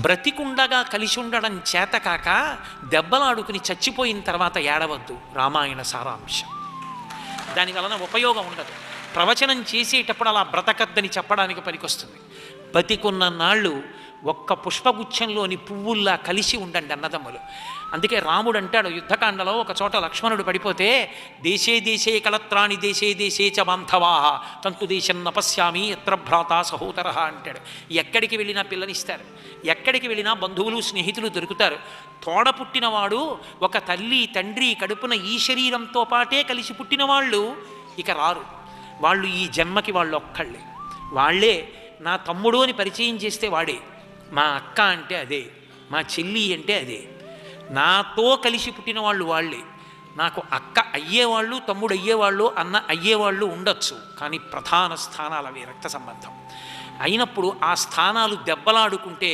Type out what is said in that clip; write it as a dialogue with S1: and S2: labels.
S1: బ్రతికుండగా కలిసి ఉండడం చేతకాక దెబ్బలాడుకుని చచ్చిపోయిన తర్వాత ఏడవద్దు. రామాయణ సారాంశం. దానివలన ఉపయోగం ఉండదు. ప్రవచనం చేసేటప్పుడు అలా బ్రతకద్దని చెప్పడానికి పనికొస్తుంది. బతికున్న నాళ్ళు ఒక్క పుష్పగుచ్ఛంలోని పువ్వుల్లా కలిసి ఉండండి అన్నదమ్ములు. అందుకే రాముడు అంటాడు యుద్ధకాండలో, ఒక చోట లక్ష్మణుడు పడిపోతే, దేశే దేశే కళత్రాణి దేశే దేశే చ బాంధవాహ తంతు దేశం నపశ్యామి ఎత్ర భ్రాత సహోదర అంటాడు. ఎక్కడికి వెళ్ళినా పిల్లనిస్తారు, ఎక్కడికి వెళ్ళినా బంధువులు స్నేహితులు దొరుకుతారు. తోడ పుట్టినవాడు, ఒక తల్లి తండ్రి కడుపున ఈ శరీరంతో పాటే కలిసి పుట్టిన వాళ్ళు ఇక రారు. వాళ్ళు ఈ జన్మకి వాళ్ళు ఒక్కళ్ళే. వాళ్ళే నా తమ్ముడు అని పరిచయం చేస్తే వాడే, మా అక్క అంటే అదే, మా చెల్లి అంటే అదే. నాతో కలిసి పుట్టిన వాళ్ళు వాళ్ళే. నాకు అక్క అయ్యేవాళ్ళు, తమ్ముడు అయ్యేవాళ్ళు, అన్న అయ్యేవాళ్ళు ఉండొచ్చు, కానీ ప్రధాన స్థానాలు అవి రక్త సంబంధం అయినప్పుడు ఆ స్థానాలు దెబ్బలాడుకుంటే